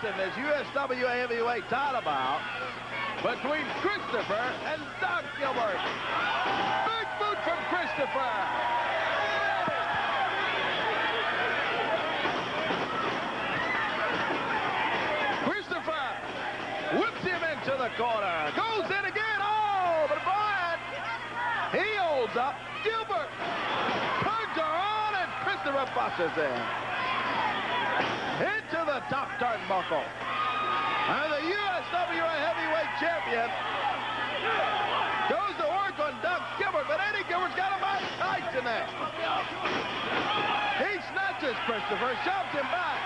in this USWA heavyweight title bout between Christopher and Doug Gilbert. Big boot from Christopher. Christopher whips him into the corner. Goes in again. Oh, but Brian, he holds up. Gilbert turns her on, and Christopher busts in. Into the top turnbuckle. And the USWA heavyweight champion goes to work on Doug Gilbert, but Eddie Gilbert's got him out tight tonight. He snatches Christopher, shoves him back.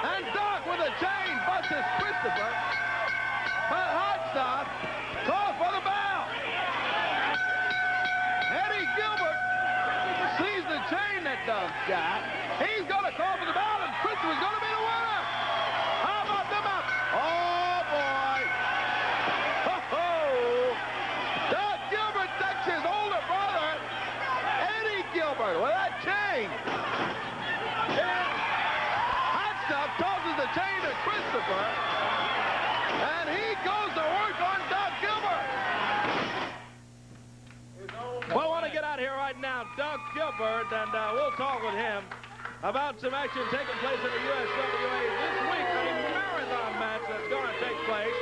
And Doug with a chain busts Christopher. But Hotshot calls for the bell. Eddie Gilbert sees the chain that Doug's got. He's going to call for the bell, and Christopher's going to be the winner. How about them up? Oh, boy. Ho-ho. Doug Gilbert takes his older brother, Eddie Gilbert, with that chain. Hot Stuff tosses the chain to Christopher, and he goes to work on Doug Gilbert. Well, I want to get out here right now, Doug Gilbert, and we'll talk with him about some action taking place in the USWA this week, a marathon match that's going to take place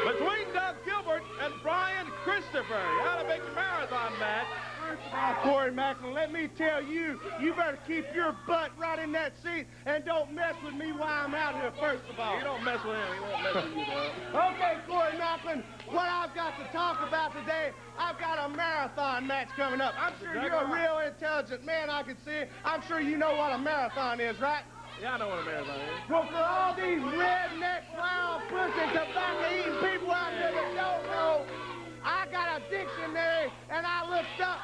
between Doug Gilbert and Brian Christopher. You got a big marathon match. First of all, Corey Macklin, let me tell you, you better keep your butt right in that seat and don't mess with me while I'm out here, first of all. You don't mess with him, he won't mess with you, Doug. Okay, Corey Macklin, what I've got to talk about today, I've got a marathon match coming up. I'm sure you're a real intelligent man, I can see. I'm sure you know what a marathon is, right? Yeah, I know what a marathon is. Well, for all these redneck, wild, pussy, tobacco-eating people out there that don't know, I got a dictionary, and I looked up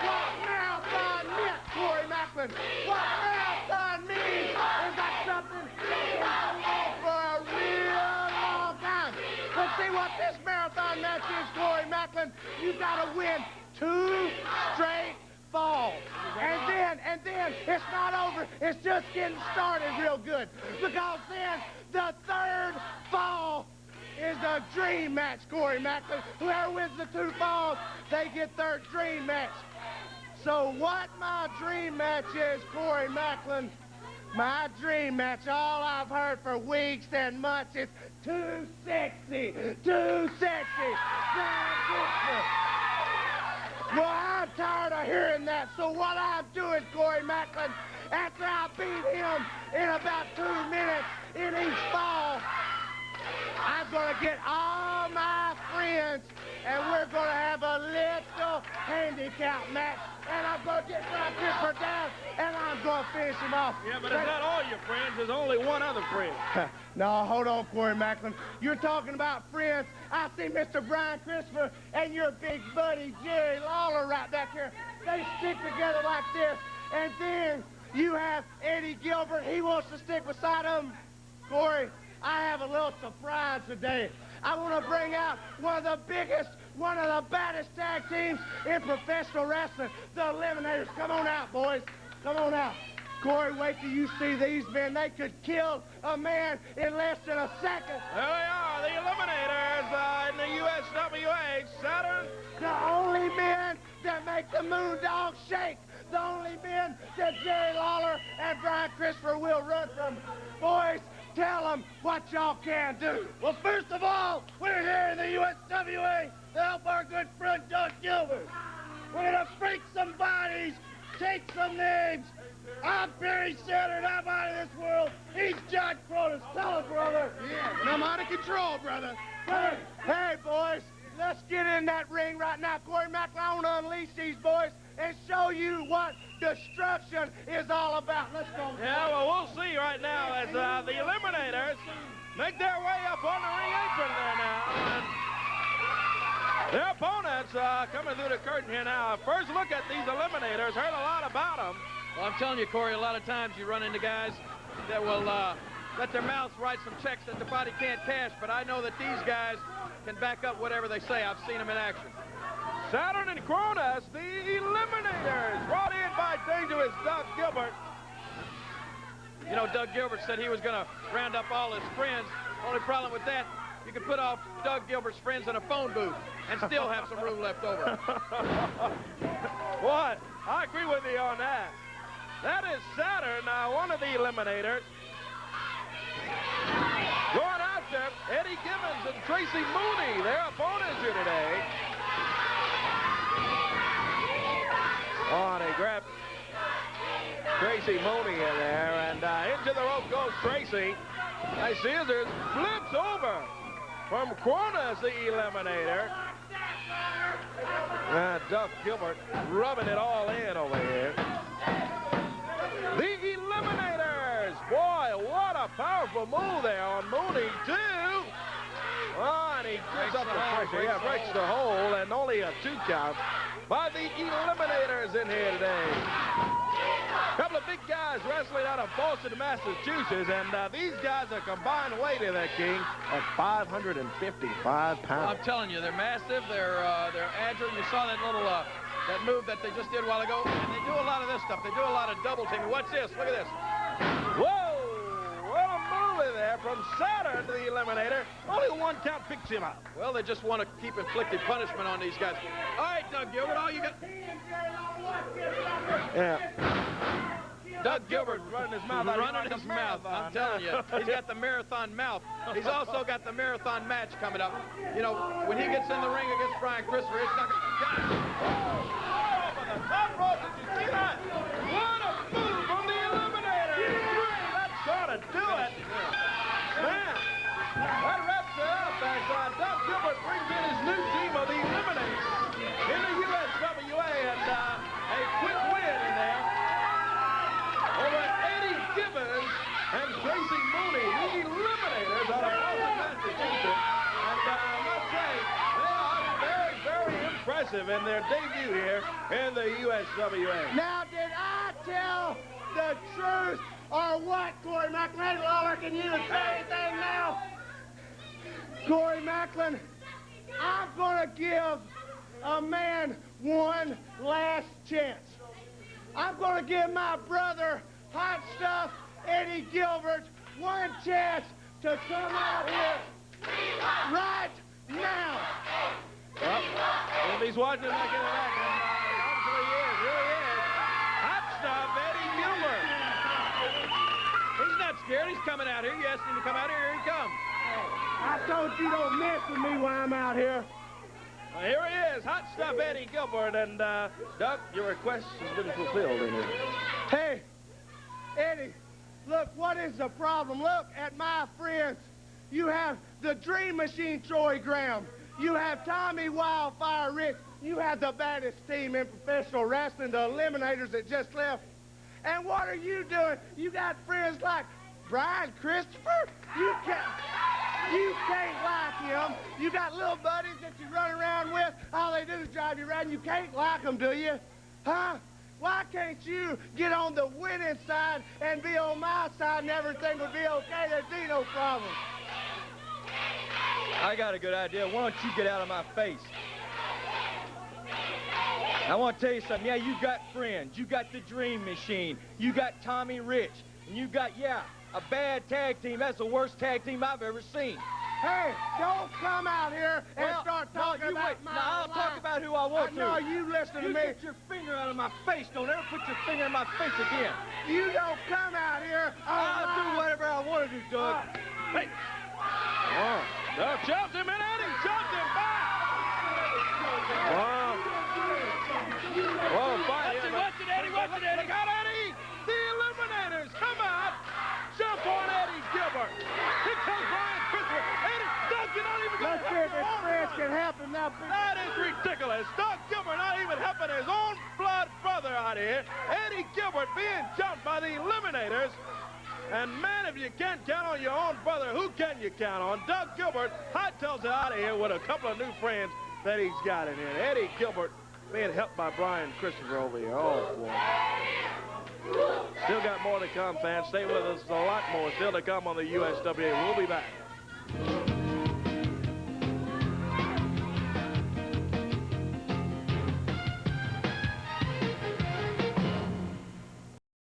what marathon meant, Corey Macklin. What marathon means is that something that's been on for a real long time. But see what this marathon match is, Corey Macklin, you got to win 2 straight falls. And then it's not over. It's just getting started real good. Because then the 3rd fall is a dream match, Corey Macklin. Whoever wins the 2 falls, they get their dream match. So what my dream match is, Corey Macklin, my dream match, all I've heard for weeks and months is too sexy, too sexy. Well, I'm tired of hearing that, so what I'm doing, Corey Macklin, after I beat him in about 2 minutes in each fall, I'm going to get all my friends, and we're going to have a little handicap match, and I'm going to get Brian Christopher down, and I'm going to finish him off. Yeah, but it's not all your friends. There's only one other friend. No, hold on, Corey Macklin. You're talking about friends. I see Mr. Brian Christopher and your big buddy Jerry Lawler right back here. They stick together like this, and then you have Eddie Gilbert. He wants to stick beside him. Corey, I have a little surprise today. I want to bring out one of the biggest, one of the baddest tag teams in professional wrestling, the Eliminators. Come on out, boys. Come on out. Corey, wait till you see these men. They could kill a man in less than a second. There they are, the Eliminators in the USWA. Saturn. The only men that make the Moondog shake. The only men that Jerry Lawler and Brian Christopher will run from. Boys, tell them what y'all can do. Well, first of all, we're here in the USWA to help our good friend Doug Gilbert. We're going to freak some bodies, take some names. I'm Barry Saturn. I'm out of this world. He's John Kronus. Tell him, brother. Yeah, and I'm out of control, brother. Hey, boys, let's get in that ring right now. Corey Macklin, I want to unleash these boys and show you what destruction is all about. Let's go. Yeah, well, we'll see right now as the Eliminators make their way up on the ring apron there now. And their opponents coming through the curtain here now. First look at these Eliminators. Heard a lot about them. Well, I'm telling you, Corey, a lot of times you run into guys that will let their mouths write some checks that the body can't cash, but I know that these guys can back up whatever they say. I've seen them in action. Saturn and Kronus, the Eliminators, brought in by dangerous Doug Gilbert. You know, Doug Gilbert said he was going to round up all his friends. Only problem with that, you could put off Doug Gilbert's friends in a phone booth and still have some room left over. What? I agree with you on that. That is Saturn, one of the Eliminators. Going after Eddie Gibbons and Tracy Mooney, their opponents here today. Oh, they grabbed Tracy Mooney in there, and into the rope goes Tracy. Nice scissors, flips over from Kronus, the Eliminator. Doug Gilbert rubbing it all in over here. The Eliminators, boy, what a powerful move there on Mooney, too. Oh, and he gives up the pressure. Yeah, breaks the hole, and only a 2 count by the Eliminators in here today. A couple of big guys wrestling out of Boston, Massachusetts, and these guys are combined weight in that, King, of 555 pounds. I'm telling you, they're massive. They're agile. You saw that little that move that they just did a while ago. And they do a lot of this stuff. They do a lot of double teaming. What's this? Look at this. Whoa! What a move there from Saturn to the Eliminator. Only 1 count picks him up. Well, they just want to keep inflicting punishment on these guys. All right, Doug Gilbert, all you got. Yeah. Doug Gilbert running his mouth out. Running his mouth, I'm telling you. He's got the marathon mouth. He's also got the marathon match coming up. You know, when he gets in the ring against Brian Christopher, it's not going to... Over the top rope, did you see that? What a move from the Eliminator. That sort of do it. Man, that wraps it up as Doug Gilbert brings in his new team of the Eliminators in the USWA, and a quick win in there over Eddie Gibbons and Tracy Mooney, the Eliminators out of Boston, Massachusetts. And I must say, they are very, very impressive in their debut here in the USWA. Now, did I tell the truth or what, Corey Macklin? Well, I can you say anything now? Corey Macklin, I'm going to give a man one last chance. I'm going to give my brother, Hot Stuff, Eddie Gilbert, one chance to come out here right now. Well, if he's watching, not getting back, obviously he is. Here he is. Hot Stuff, Eddie Gilbert. He's not scared. He's coming out here. You asked him to come out here. Here he comes. I told you don't mess with me while I'm out here. Well, here he is, Hot Stuff Eddie Gilbert, and Doug, your request has been fulfilled in here. Hey, Eddie, look, what is the problem? Look at my friends. You have the Dream Machine, Troy Graham. You have Tommy Wildfire Rich. You have the baddest team in professional wrestling, the Eliminators that just left. And what are you doing? You got friends like Brian Christopher? You can't like him. You got little buddies that you run around with. All they do is drive you around. You can't like them, do you? Huh? Why can't you get on the winning side and be on my side and everything will be okay? There'd be no problem. I got a good idea. Why don't you get out of my face? I want to tell you something. Yeah, you got friends. You got the Dream Machine. You got Tommy Rich. And you got, a bad tag team. That's the worst tag team I've ever seen. Hey, don't come out here and start talking about my I'll life. talk about who I want to. No, you listen to You me. get your finger out of my face. Don't ever put your finger in my face again. You don't come out here. I'll do whatever I want to do, Doug. Hey. Oh, Doug jumped him, and Eddie jumped him back. Wow. Whoa, fight here. Watch it, Eddie. Watch it, Eddie. Look out, Eddie. The Eliminators come out. Jump on Eddie Gilbert. Here comes Brian Christopher. Eddie, Doug, you're not even going Let's to see if his friends can help him now. That is ridiculous. Doug Gilbert not even helping his own blood brother out here. Eddie Gilbert being jumped by the Eliminators. And, man, if you can't count on your own brother, who can you count on? Doug Gilbert hightails it out of here with a couple of new friends that he's got in here. Eddie Gilbert being helped by Brian Christopher over here. Oh, boy. Still got more to come, fans. Stay with us. A lot more still to come on the USWA. We'll be back.